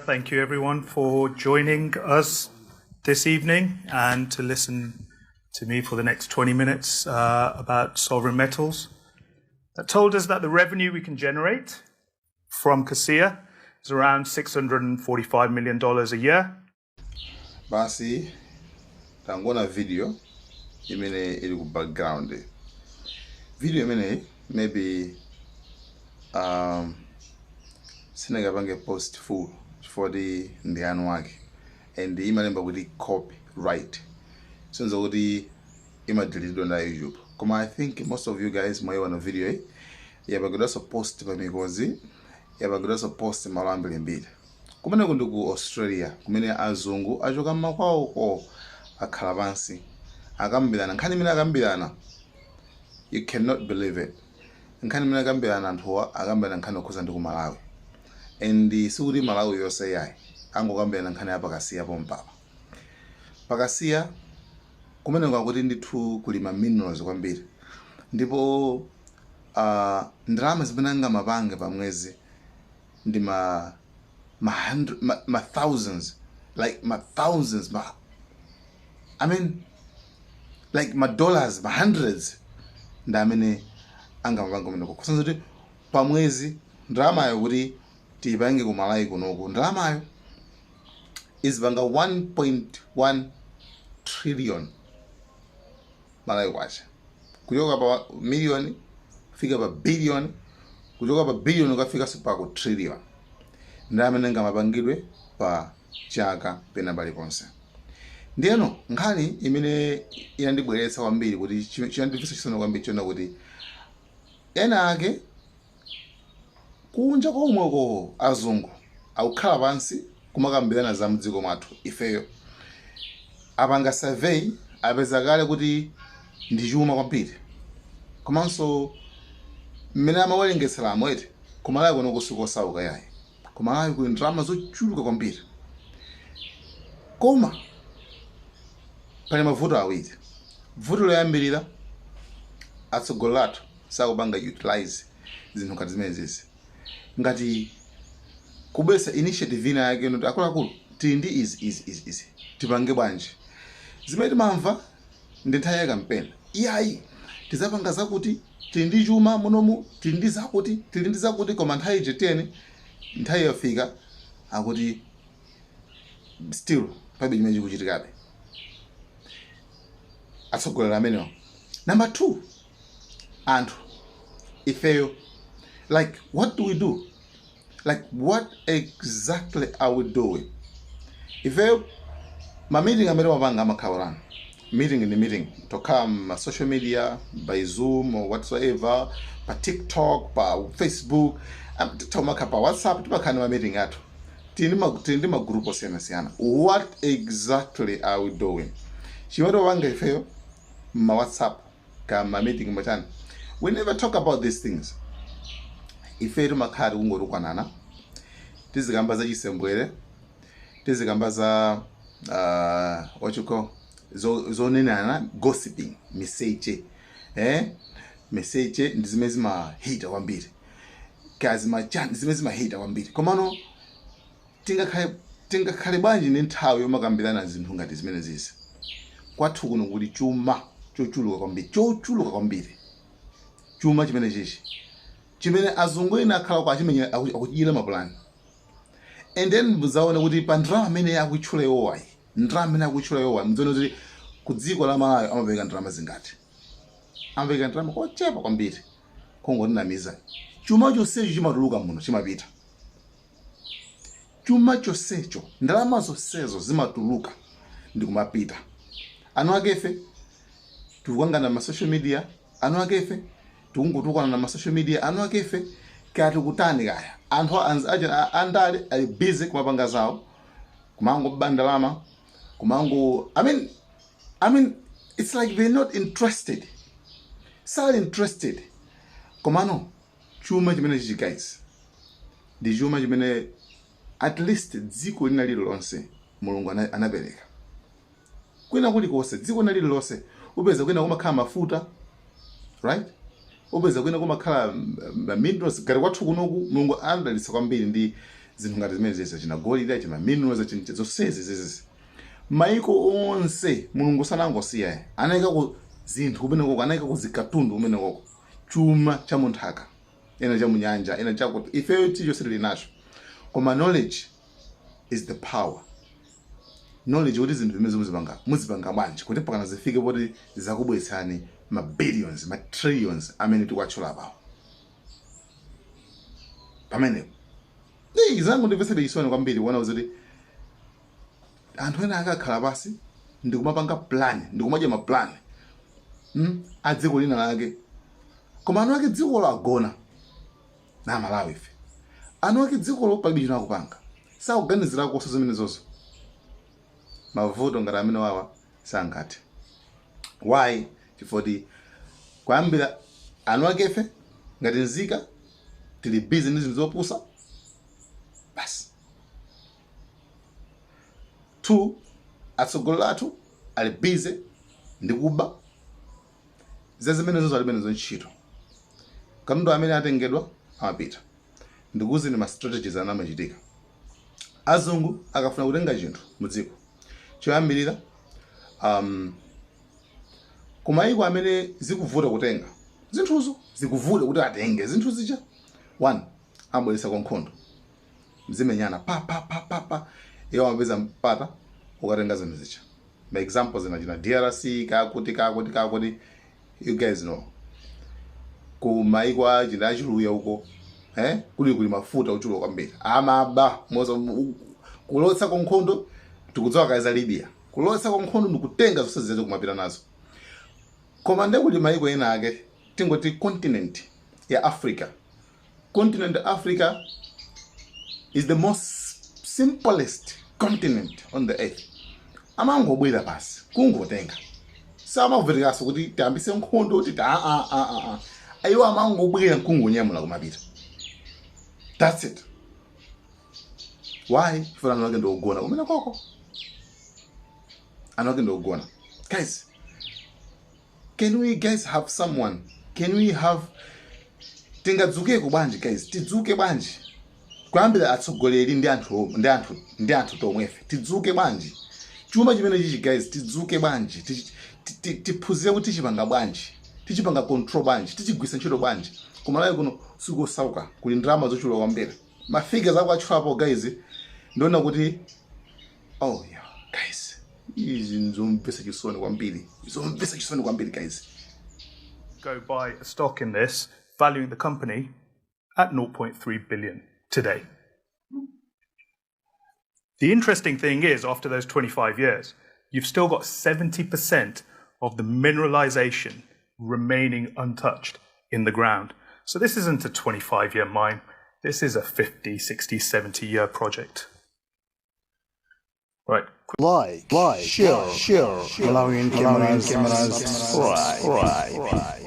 Thank you everyone for joining us this evening and to listen to me for the next 20 minutes about sovereign metals. That told us that the revenue we can generate from CASIA is around $645 million a year. Basi tangona video imene ili ku background. Video imene maybe sinagabange post full for the ndiyanu wake and imalemba kuti copyright senza kuti imadelete on YouTube. Koma I think most of you guys mwayiona video hii yabagodaso post pamikozi yabagodaso post malambili mbili kumene kundi ku Australia kumene azungu achoka makwawo ko akhala pansi akambirana nkhani imene akambirana you cannot believe it. Nkhani imene akambirana anthuwa akambirana nkhani okhuza ndi ku Malawi and sikuti Malawi yonse yayi angokambirana nkhani ya pakasiya pompapa pakasiya kumene kwakuti ndithu kulima minerals kwambiri ndipo ndalama zimene angamapange pamwezi ndi ma thousands, like my thousands, I mean like my dollars, my hundreds ndamene angamapanga kumene kusanza kuti pamwezi ndalamayo kuti tiyipange ku Malawi kunoku ndalamayo izipanga 1.1 trillion Malawi kwacha kuchoka pa million kufika pa billion kuchoka pa billion ukafika pa ku trillion ndamene ngamapangidwe pa chaka pena paliponse. Ndiyeno nkhani imene inandibweretsa kwambiri kuti chinandipfisa chisoni kwambiri chona kuti ena ake kunja komweko azungu akukhala pansi kumakambirana za mdziko mwathu ifeyo apanga survey apeza kale kuti ndi chuma kwambiri komanso mmene amawerengetsera amwete ku Malawi kuno kusukosauka yayi ku Malawi kuli ndalama zochuluka kwambiri koma pali mavuto awiri. Vuto loyambirira atsogoleri athu sakupanga utilize zinthu ngati zimenezi ngati kubwesa initiative ina yake noti akuluakulu tili ndi izi tipange bwanji zimene timamva ndi nthawi ya kampeni iyayi tizapanga zakuti tili ndi chuma munomu tili ndi zakuti koma nthawi ijeteni nthawi yafika akuti still pabe chimene chikuchitikabe atsogoleri amenewa. Number 2, anthu ifeyo like what do we do, like what exactly are we doing? Ifeyo ma meeting amene mapanga amakhalorana meeting in the meeting tokhala ma social media by Zoom or whatsoever pa TikTok pa Facebook timakhala pa WhatsApp timakhala ma meeting athu tili ndi magroup osiyana. What exactly are we doing? Chimene wanga ifeyo ma WhatsApp kama meeting machana we never talk about these things. Ifeyo timakhala kungorukwanana tizikamba za chisembwere tizikamba za what you call zonenana gossiping message message ndi zimene zimahita kwambiri kazi machana zimene zimahita kwambiri komano tingakhale bwanji ndi nthawi yomakambirana zinthu ngati zimene zizi kwathu kuno kuti chuma chochuluka kwambiri chuma chimene chichi chimene azungu ena akhala kwa chimene akuchira mapulani and then muzaona kuti pa ndalama amene akutchula yowayi muzone kuti ku dziko la Malawi amapeka ndalama zingati amapeka ndalama kochepa kwambiri kongotinamiza chuma chonsecho chimatuluka muno chimapita chuma chonsecho ndalama zonsezo zimatuluka ndi kumapita anu akefe tukangana ma social media anu akefe tukungotukwana na ma social media anu akefe kati kutani kaya anthu andale ali busy kumapanga zawo kumango bandalama kumango I mean it's like they're not interested. Sali interested komano chuma chimene chichi guys ndi chuma chimene at least dziko lina lililonse Mulungu anapereka kwina kulikonse dziko lina lililonse upeza kwina kumakhala mafuta right upeza kwina kumakhala minerals ngati kwathu kunoku Mulungu adalitsa kwambiri ndi zinthu ngati zimene zizi china golide china minerals zonsezi zizi maiko onse mulungu sanangosiya anayika ku zinthu kumeneko anayika ku zikatundu kumeneko chuma cha munthaka ena cha munyanja ena cha kuti ifeyo tichonse tili nacho koma knowledge is the power. Knowledge kuti zinthu zimene muzipanga bwanji kuti pakana zifike poti zakubwetsani ma billions ma trillions amene tikuwatchula apawo pamenepo zangu ndimvetse chisoni kwambiri kuona kuti anthu ena akakhala pasi ndikumapanga plan ndikumadya ma plan a dziko lina lake koma anu ake dziko lagona na Malawi ife anu ake dziko lopalibe china kupanga sakuganizira koso zimene zozo mavuto ngati amene wawa sangathe. Why? Chifukwa kwambira anu ake ife ngati nzika tili busy ndi zinthu zopusa basi. 2 atsogoleri athu ali busy ndi kuba zimene zozo alibe nazo ntchito katundu amene atengedwa amapita ndikuwuzeni ma strategies anamachitika. Azungu akafuna kutenga chinthu mudziko choyambirira kumayiko amene zikuvuta kutenga zinthuzo zikuvuta kuti atenge zinthu zija 1 ambweretsa kwa nkhondo mzimenyana pa iwo amapeza mpata ukatenga zinthu zija. Ma examples ina DRC kakuti you guys know kumayiko achina achiluya uko kuli mafuta uchulo kwambiri amaba moza kulotsa kwa nkhondo tikudziwa kaza Libya kulotsa kwa nkhondo ndikutenga zonse zizo kumapita nazo koma ndekuli mayiko ena ake tingoti continent ya Africa. Continent Africa is the most simplest continent on the earth. Amangobwera pasi kungotenga samavutika kuti tiyambise nkhondo kuti ayo amangobwera kungonyamula kumapita. That's it. Why? For another to go na koko. Another to go na. Guys, can we guys have someone? Can we have tingadzuke kubanji guys? Tidzuke banji. Kwambira atsogoleri ndi anthu tomwefe. Tidzuke banji. Chuma chimene chichi guys, tidzuke banji. Tiphunzire kuti tichipanga banji. Tichipanga control banji. Tichigwisa ntchito banji. Kumalawi kuno sikosauka kuli ndrama zochuluka kwambiri. Ma figures akwachapo guys ndona kuti guys izi nzompesa chisoni kwambiri guys. Go buy a stock in this, valuing the company at 0.3 billion today. The interesting thing is, after those 25 years, you've still got 70% of the mineralization remaining untouched in the ground. So this isn't a 25-year mine. This is a 50, 60, 70-year project. Right. Like, share, Malawian Cameras, right.